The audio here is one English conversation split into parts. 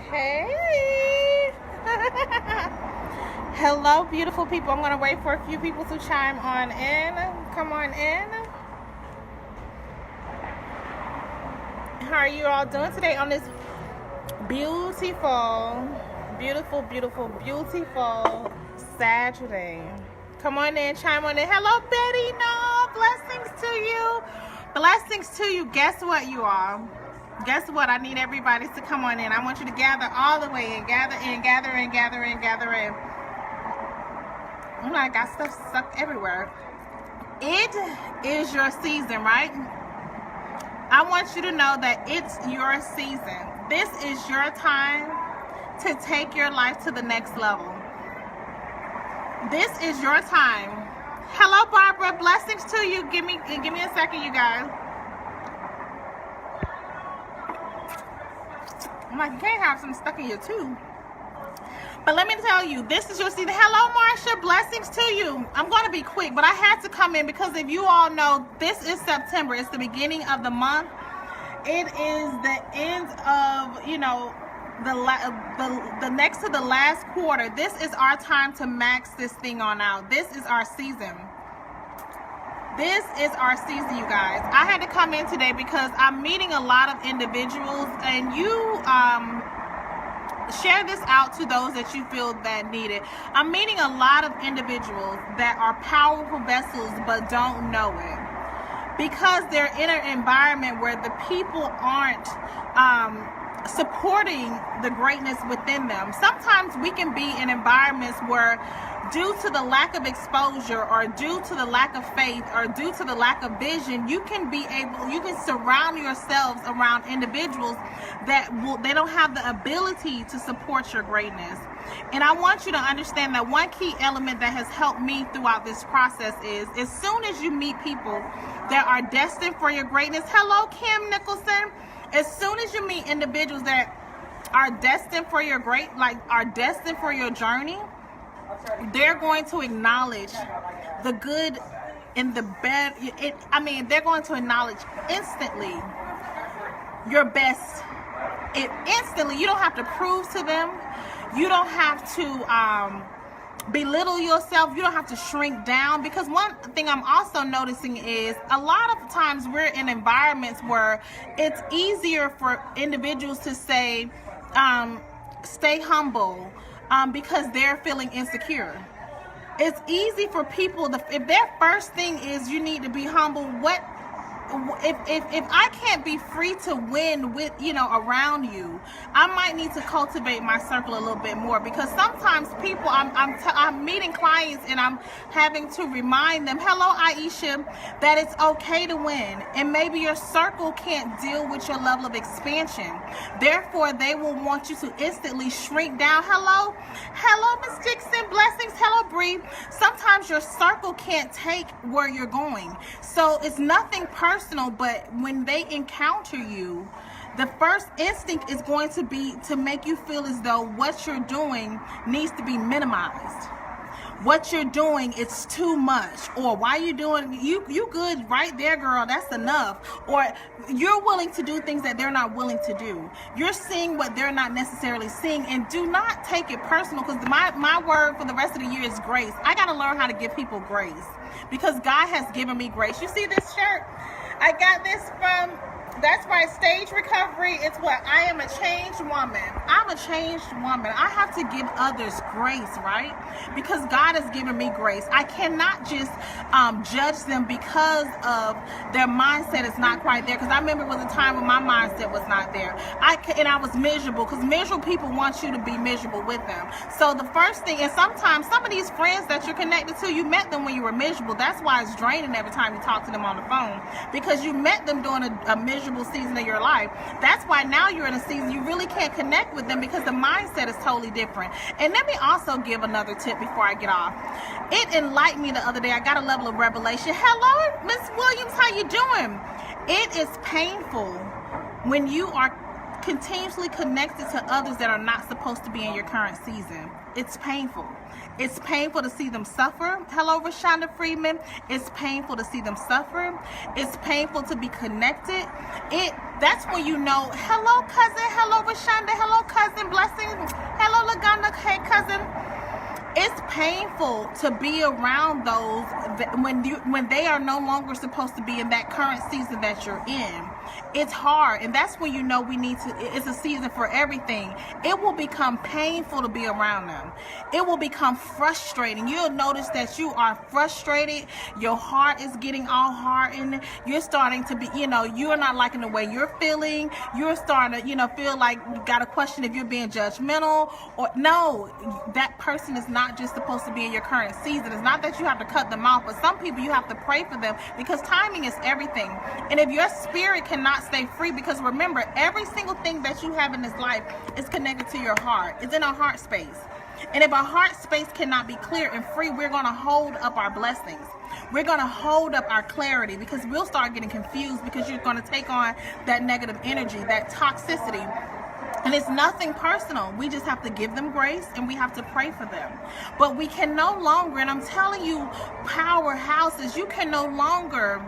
Hey. Hello, beautiful people. I'm going to wait for a few people to chime on in. Come on in. How are you all doing today on this beautiful Saturday? Come on in, chime on in. Hello, Betty. No, blessings to you. Blessings to you. Guess what, you all? Guess what? I need everybody to come on in. I want you to gather all the way in. Gather in. Oh my God, stuff stuck everywhere. It is your season, right? I want you to know that it's your season. This is your time to take your life to the next level. This is your time. Hello, Barbara. Blessings to you. Give me a second, you guys. I'm like, you can't have something stuck in your tube. But let me tell you, this is your season. Hello, Marsha. Blessings to you. I'm going to be quick, but I had to come in because if you all know, this is September. It's the beginning of the month. It is the end of, the next to the last quarter. This is our time to max this thing on out. This is our season. This is our season, you guys. I had to come in today because I'm meeting a lot of individuals, and you share this out to those that you feel that need it. I'm meeting a lot of individuals that are powerful vessels but don't know it because they're in an environment where the people aren't supporting the greatness within them. Sometimes we can be in environments where, due to the lack of exposure or due to the lack of faith or due to the lack of vision, you can surround yourselves around individuals that they don't have the ability to support your greatness. And I want you to understand that one key element that has helped me throughout this process is, as soon as you meet people that are destined for your greatness, hello, Kim Nicholson, as soon as you meet individuals that are destined for your are destined for your journey, they're going to acknowledge the good and the bad. They're going to acknowledge instantly your best. Instantly, you don't have to prove to them. You don't have to belittle yourself. You don't have to shrink down, because one thing I'm also noticing is a lot of times we're in environments where it's easier for individuals to say, stay humble, because they're feeling insecure. It's easy for people if their first thing is you need to be humble. If I can't be free to win with around you, I might need to cultivate my circle a little bit more, because sometimes people I'm meeting clients and I'm having to remind them, hello Aisha, that it's okay to win, and maybe your circle can't deal with your level of expansion. Therefore, they will want you to instantly shrink down. Hello Miss Dixon, blessings. Hello Bree. Sometimes your circle can't take where you're going, so it's nothing personal, but when they encounter you, the first instinct is going to be to make you feel as though what you're doing needs to be minimized. What you're doing, it's too much. Or why you doing, you good right there, girl, that's enough. Or you're willing to do things that they're not willing to do. You're seeing what they're not necessarily seeing. And do not take it personal, because my word for the rest of the year is grace. I got to learn how to give people grace, because God has given me grace. You see this shirt? I got this from, that's right, Stage Recovery. It's what? I am a changed woman. I'm a changed woman. I have to give others grace, right? Because God has given me grace. I cannot just judge them because of their mindset is not quite there. Because I remember it was a time when my mindset was not there. And I was miserable, because miserable people want you to be miserable with them. So the first thing, and sometimes some of these friends that you're connected to, you met them when you were miserable. That's why it's draining every time you talk to them on the phone, because you met them during a miserable season of your life. That's why now you're in a season you really can't connect with them, because the mindset is totally different. And let me also give another tip before I get off. It enlightened me the other day. I got a level of revelation. Hello, Miss Williams, how you doing? It is painful when you are continuously connected to others that are not supposed to be in your current season. It's painful. It's painful to see them suffer. Hello, Rashonda Freeman. It's painful to see them suffer. It's painful to be connected. That's when you know, hello, cousin. Hello, Rashonda. Hello, cousin. cousin. Blessings. Hello, Lagana. Hey, cousin. It's painful to be around those when they are no longer supposed to be in that current season that you're in. It's hard, and that's when you know it's a season for everything. It will become painful to be around them. It will become frustrating. You'll notice that you are frustrated. Your heart is getting all hardened. You're starting to be, you're not liking the way you're feeling. You're starting to, feel like you got to question if you're being judgmental or no, that person is not just supposed to be in your current season. It's not that you have to cut them off, but some people you have to pray for them because timing is everything. And if your spirit cannot stay free, because remember, every single thing that you have in this life is connected to your heart. It's in our heart space. And if our heart space cannot be clear and free, we're going to hold up our blessings. We're going to hold up our clarity because we'll start getting confused because you're going to take on that negative energy, that toxicity. And it's nothing personal. We just have to give them grace and we have to pray for them. But we can no longer, and I'm telling you, powerhouses, you can no longer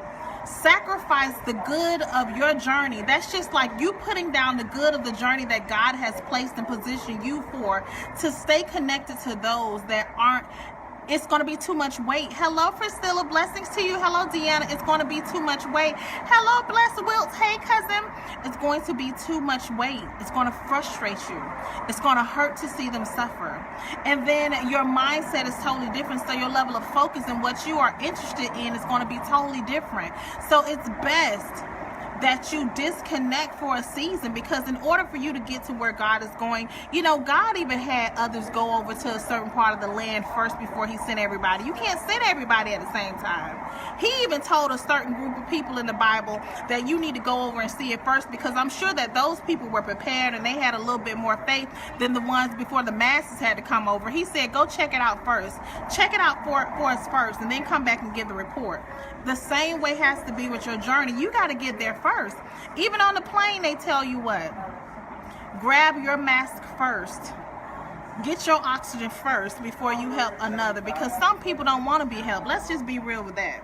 sacrifice the good of your journey. That's just like you putting down the good of the journey that God has placed and positioned you for to stay connected to those that aren't. It's going to be too much weight. Hello, Priscilla. Blessings to you. Hello, Deanna. It's going to be too much weight. Hello, Blessed Wilt. Hey, cousin. It's going to be too much weight. It's going to frustrate you. It's going to hurt to see them suffer. And then your mindset is totally different. So your level of focus and what you are interested in is going to be totally different. So it's best that you disconnect for a season, because in order for you to get to where God is going, God even had others go over to a certain part of the land first before he sent everybody. You can't send everybody at the same time. He even told a certain group of people in the Bible that you need to go over and see it first, because I'm sure that those people were prepared and they had a little bit more faith than the ones before the masses had to come over. He said, go check it out first. Check it out for us first and then come back and give the report. The same way has to be with your journey. You got to get there first. Even on the plane, they tell you what? Grab your mask first. Get your oxygen first before you help another, because some people don't want to be helped. Let's just be real with that.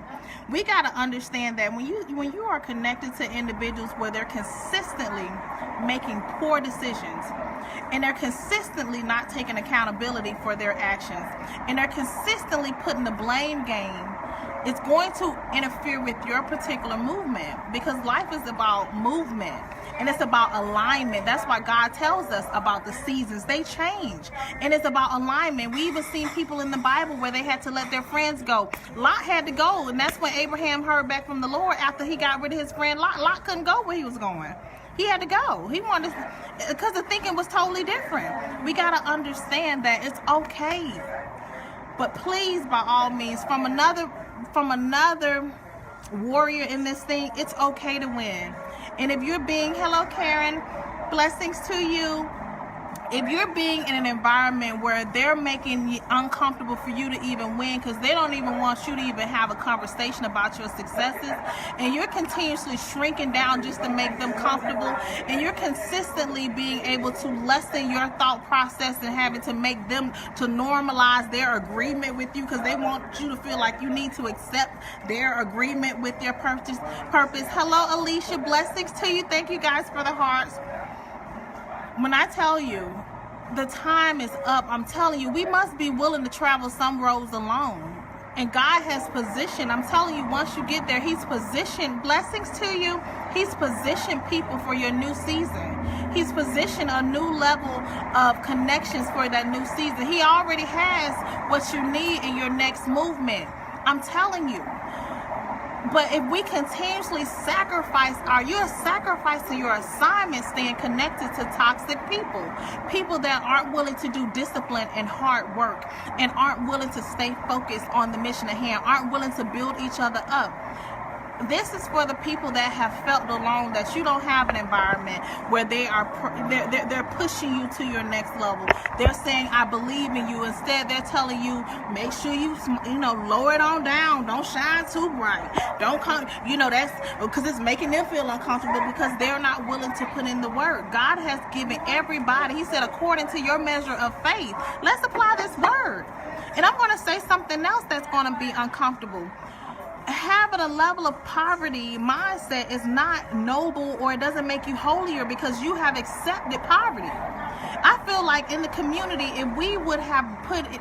We got to understand that when you are connected to individuals where they're consistently making poor decisions, and they're consistently not taking accountability for their actions, and they're consistently putting the blame game, it's going to interfere with your particular movement, because life is about movement and it's about alignment. That's why God tells us about the seasons. They change, and it's about alignment. We even seen people in the Bible where they had to let their friends go. Lot had to go, and that's when Abraham heard back from the Lord after he got rid of his friend Lot. Lot couldn't go where he was going. He had to go. He wanted to, because the thinking was totally different. We got to understand that it's okay. But please, by all means, from another warrior in this thing, it's okay to win. And if you're being, hello Karen, blessings to you. If you're being in an environment where they're making it uncomfortable for you to even win, because they don't even want you to even have a conversation about your successes, and you're continuously shrinking down just to make them comfortable, and you're consistently being able to lessen your thought process and having to make them to normalize their agreement with you, because they want you to feel like you need to accept their agreement with their purpose. Hello Alicia, blessings to you. Thank you guys for the hearts. When I tell you the time is up, I'm telling you, we must be willing to travel some roads alone. And God has positioned, I'm telling you, once you get there, he's positioned, blessings to you, he's positioned people for your new season. He's positioned a new level of connections for that new season. He already has what you need in your next movement. I'm telling you. But if we continuously sacrifice, you're sacrificing your assignment staying connected to toxic people that aren't willing to do discipline and hard work, and aren't willing to stay focused on the mission at hand, aren't willing to build each other up. This is for the people that have felt alone, that you don't have an environment where they're pushing you to your next level. They're saying, I believe in you. Instead, they're telling you, make sure you lower it on down. Don't shine too bright. Don't come, that's because it's making them feel uncomfortable, because they're not willing to put in the work. God has given everybody, he said, according to your measure of faith. Let's apply this word. And I'm going to say something else that's going to be uncomfortable. having a level of poverty mindset is not noble, or it doesn't make you holier because you have accepted poverty. I feel like in the community, if we would have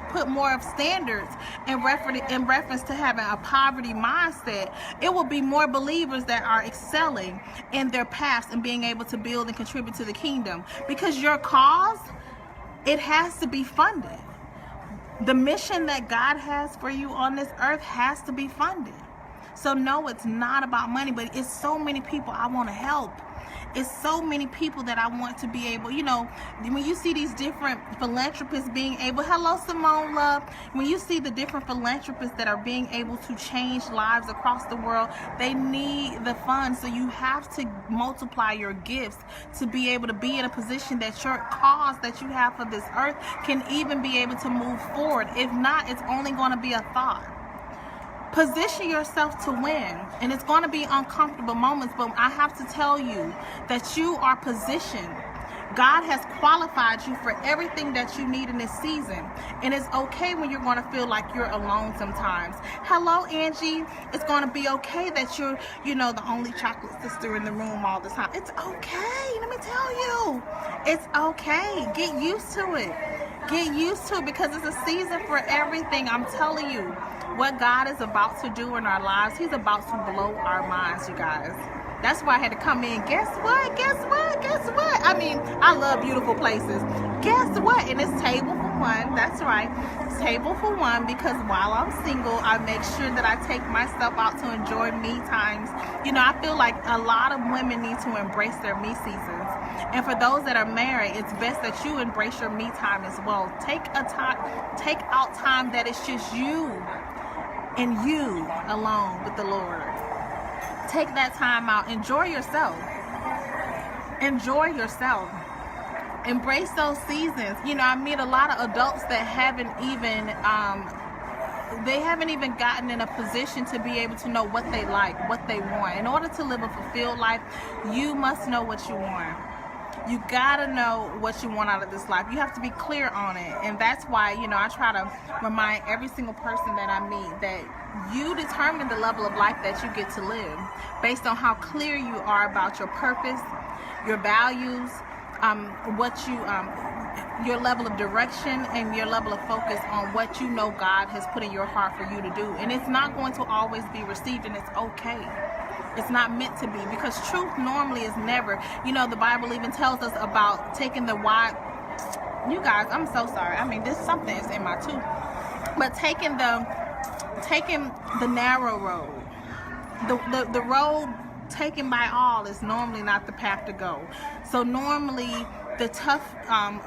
put more of standards in reference to having a poverty mindset, it will be more believers that are excelling in their paths and being able to build and contribute to the kingdom. Because your cause, it has to be funded. The mission that God has for you on this earth has to be funded. So no, it's not about money, but it's so many people I want to help. It's so many people that I want to be able, when you see these different philanthropists being able, hello Simone Love, when you see the different philanthropists that are being able to change lives across the world, they need the funds. So you have to multiply your gifts to be able to be in a position that your cause that you have for this earth can even be able to move forward. If not, it's only going to be a thought. Position yourself to win, and it's going to be uncomfortable moments, but I have to tell you that you are positioned. God has qualified you for everything that you need in this season, and it's okay when you're going to feel like you're alone sometimes. Hello, Angie. It's going to be okay that you're, the only chocolate sister in the room all the time. It's okay. Let me tell you, it's okay. Get used to it. Get used to it, because it's a season for everything. I'm telling you, what God is about to do in our lives, He's about to blow our minds, you guys. That's why I had to come in. Guess what? Guess what? Guess what? I mean, I love beautiful places. Guess what? And it's table for one. That's right. It's table for one, because while I'm single, I make sure that I take myself out to enjoy me times. I feel like a lot of women need to embrace their me seasons. And for those that are married, it's best that you embrace your me time as well. Take out time that it's just you and you alone with the Lord. Take that time out. Enjoy yourself. Enjoy yourself. Embrace those seasons. I meet a lot of adults that haven't even gotten in a position to be able to know what they like, what they want. In order to live a fulfilled life, you must know what you want. You gotta know what you want out of this life. You have to be clear on it. And that's why, I try to remind every single person that I meet that you determine the level of life that you get to live based on how clear you are about your purpose, your values, your level of direction, and your level of focus on what God has put in your heart for you to do. And it's not going to always be received, and it's okay. It's not meant to be, because truth normally is never, the Bible even tells us about taking the wide, you guys, I'm so sorry. I mean, something is in my tooth, but taking the narrow road, the road taken by all is normally not the path to go. So normally the tough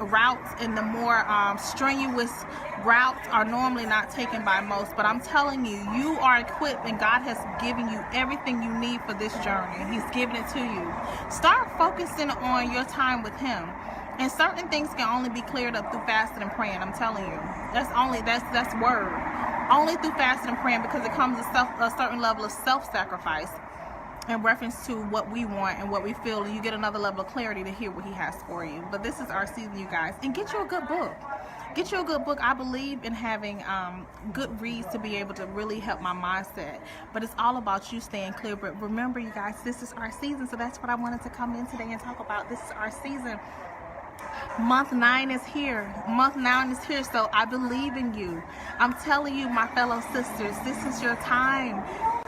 routes and the more strenuous routes are normally not taken by most. But I'm telling you, you are equipped, and God has given you everything you need for this journey. He's given it to you. Start focusing on your time with Him. And certain things can only be cleared up through fasting and praying. I'm telling you, that's word. Only through fasting and praying, because it comes a certain level of self-sacrifice in reference to what we want and what we feel, and you get another level of clarity to hear what He has for you. But this is our season, you guys. And get you a good book. Get you a good book. I believe in having good reads to be able to really help my mindset. But it's all about you staying clear. But remember, you guys, this is our season. So that's what I wanted to come in today and talk about. This is our season. Month 9 is here. Month 9 is here. So I believe in you. I'm telling you, my fellow sisters, this is your time.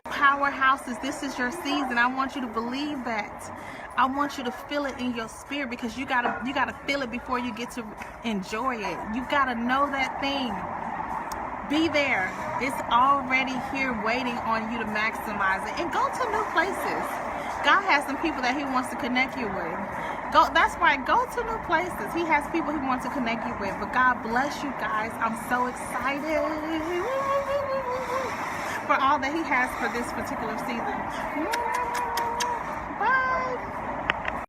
Powerhouses, this is your season. I want you to believe that. I want you to feel it in your spirit, because you gotta feel it before you get to enjoy it. You gotta know that thing. Be there. It's already here waiting on you to maximize it. And go to new places. God has some people that He wants to connect you with. That's right. Go to new places. He has people He wants to connect you with. But God bless you guys. I'm so excited for all that He has for this particular season.